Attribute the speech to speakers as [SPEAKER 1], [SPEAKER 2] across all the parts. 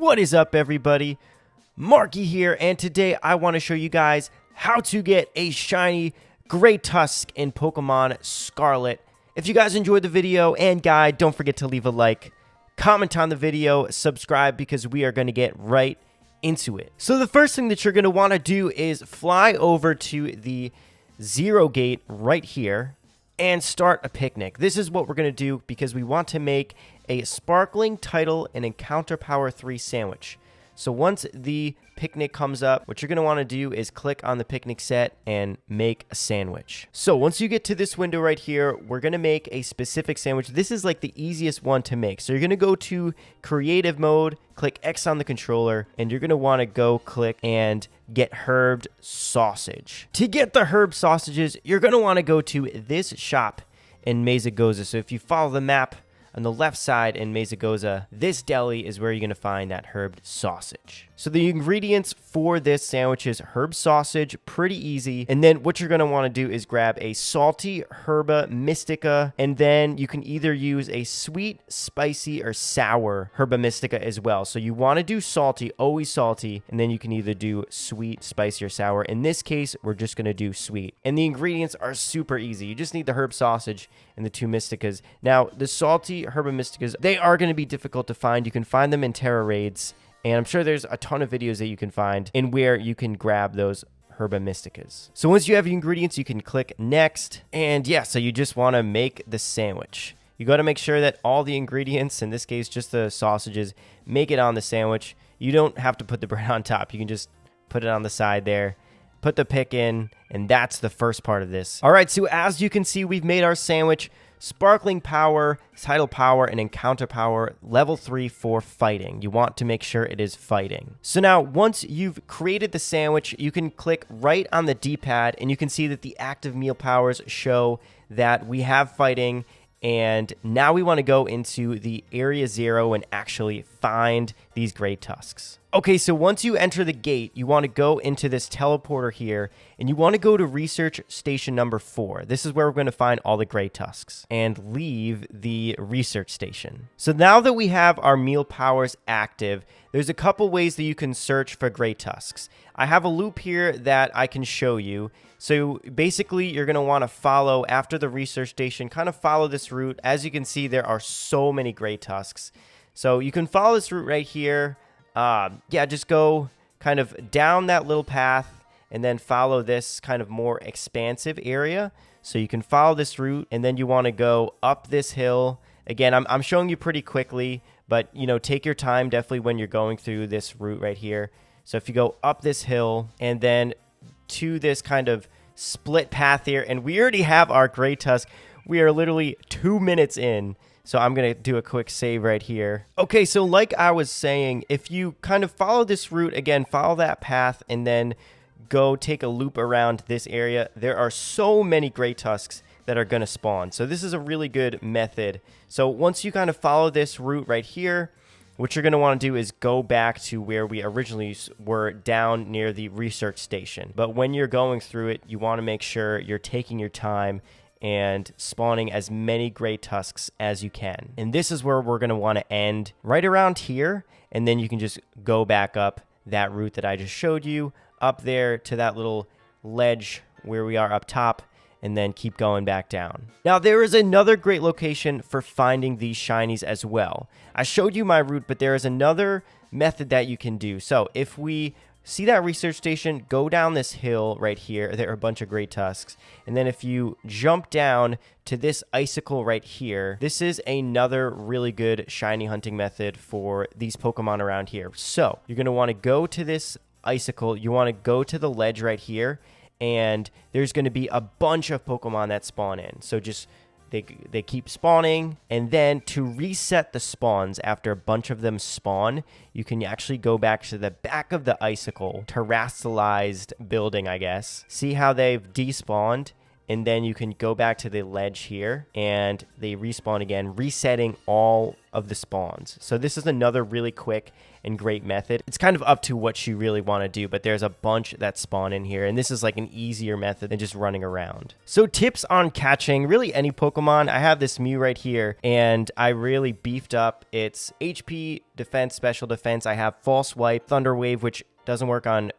[SPEAKER 1] What is up, everybody? Marky here, and today I want to show you guys how to get a shiny gray Tusk in Pokemon Scarlet. If you guys enjoyed the video and guide, don't forget to leave a like, comment on the video, subscribe, because we are going to get right into it. So the first thing that you're going to want to do is fly over to the 0 gate right here and start a picnic. This is what we're going to do because we want to make a sparkling title and encounter power 3 sandwich. So once the picnic comes up, what you're going to want to do is click on the picnic set and make a sandwich. So once you get to this window right here, we're going to make a specific sandwich. This is like the easiest one to make. So you're going to go to creative mode, click X on the controller, and you're going to want to go click and get herbed sausage. To get the herb sausages, you're going to want to go to this shop in Mesagoza. So if you follow the map on the left side in Mesagoza, this deli is where you're going to find that herbed sausage. So the ingredients for this sandwich is herb sausage, pretty easy. And then what you're going to want to do is grab a salty herba mystica, and then you can either use a sweet, spicy, or sour herba mystica as well. So you want to do salty, always salty, and then you can either do sweet, spicy, or sour. In this case, we're just going to do sweet. And the ingredients are super easy. You just need the herb sausage and the 2 mysticas. Now, the salty herba mysticas, they are going to be difficult to find. You can find them in Terra raids, and I'm sure there's a ton of videos that you can find in where you can grab those herba mysticas. So once you have your ingredients, you can click next. And yeah, so you just want to make the sandwich. You got to make sure that all the ingredients, in this case just the sausages, make it on the sandwich. You don't have to put the bread on top. You can just put it on the side there, put the pick in, and that's the first part of this. All right, so as you can see, we've made our sandwich. Sparkling power, title power, and encounter power, level 3 for fighting. You want to make sure it is fighting. So now, once you've created the sandwich, you can click right on the D-pad, and you can see that the active meal powers show that we have fighting. And now we want to go into the area 0 and actually find these gray Tusks. Okay, so once you enter the gate, you want to go into this teleporter here, and you want to go to research station number 4. This is where we're going to find all the gray Tusks, and leave the research station. So now that we have our meal powers active, there's a couple ways that you can search for gray Tusks. I have a loop here that I can show you. So basically, you're going to want to follow after the research station, kind of follow this route. As you can see, there are so many gray Tusks. So you can follow this route right here. Yeah, just go kind of down that little path and then follow this kind of more expansive area. So you can follow this route, and then you want to go up this hill. Again, I'm showing you pretty quickly, but you know, take your time definitely when you're going through this route right here. So if you go up this hill and then to this kind of split path here, and we already have our gray Tusk. We are literally 2 minutes in. So I'm going to do a quick save right here. Okay, so like I was saying, if you kind of follow this route, again, follow that path and then go take a loop around this area, there are so many gray Tusks that are going to spawn. So this is a really good method. So once you kind of follow this route right here, what you're going to want to do is go back to where we originally were, down near the research station. But when you're going through it, you want to make sure you're taking your time and spawning as many gray Tusks as you can. And this is where we're going to want to end, right around here, and then you can just go back up that route that I just showed you, up there to that little ledge where we are up top, and then keep going back down. Now, there is another great location for finding these shinies as well. I showed you my route, but there is another method that you can do. So if we see that research station, go down this hill right here. There are a bunch of gray Tusks. And then if you jump down to this icicle right here, this is another really good shiny hunting method for these Pokemon around here. So you're going to want to go to this icicle. You want to go to the ledge right here, and there's going to be a bunch of Pokemon that spawn in. So just they keep spawning, and then to reset the spawns after a bunch of them spawn, you can actually go back to the back of the icicle, terrestrialized building, I guess. See how they've despawned, and then you can go back to the ledge here, and they respawn again, resetting all of the spawns. So this is another really quick and great method. It's kind of up to what you really want to do, but there's a bunch that spawn in here, and this is like an easier method than just running around. So tips on catching really any Pokemon. I have this Mew right here, and I really beefed up its HP, defense, special defense. I have False Swipe, Thunder Wave, which doesn't work on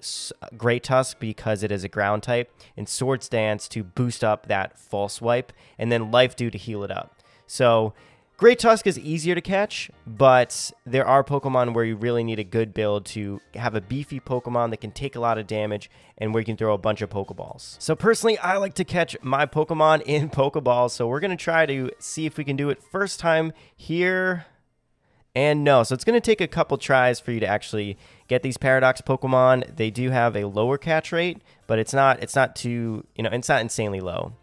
[SPEAKER 1] Great Tusk because it is a ground type, and Swords Dance to boost up that False Swipe, and then Life Dew to heal it up. So Great Tusk is easier to catch, but there are Pokemon where you really need a good build to have a beefy Pokemon that can take a lot of damage and where you can throw a bunch of Pokeballs. So personally, I like to catch my Pokemon in Pokeballs, so we're going to try to see if we can do it first time here. And no, so it's going to take a couple tries for you to actually get these Paradox Pokemon. They do have a lower catch rate, but it's not too, it's not insanely low.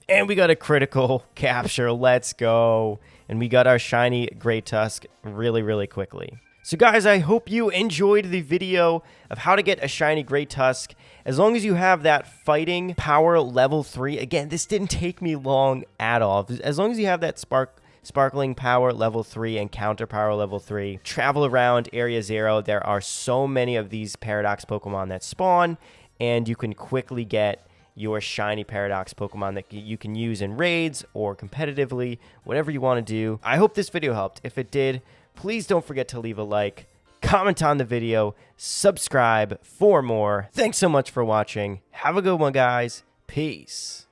[SPEAKER 1] And we got a critical capture. Let's go. And we got our shiny Great Tusk really, really quickly. So guys, I hope you enjoyed the video of how to get a shiny Great Tusk. As long as you have that fighting power level 3, again, this didn't take me long at all. As long as you have that sparkling power level 3 and counter power level 3, travel around area 0. There are so many of these Paradox Pokemon that spawn, and you can quickly get your shiny Paradox Pokemon that you can use in raids or competitively, whatever you want to do. I hope this video helped. If it did, please don't forget to leave a like, comment on the video, subscribe for more. Thanks so much for watching. Have a good one, guys. Peace.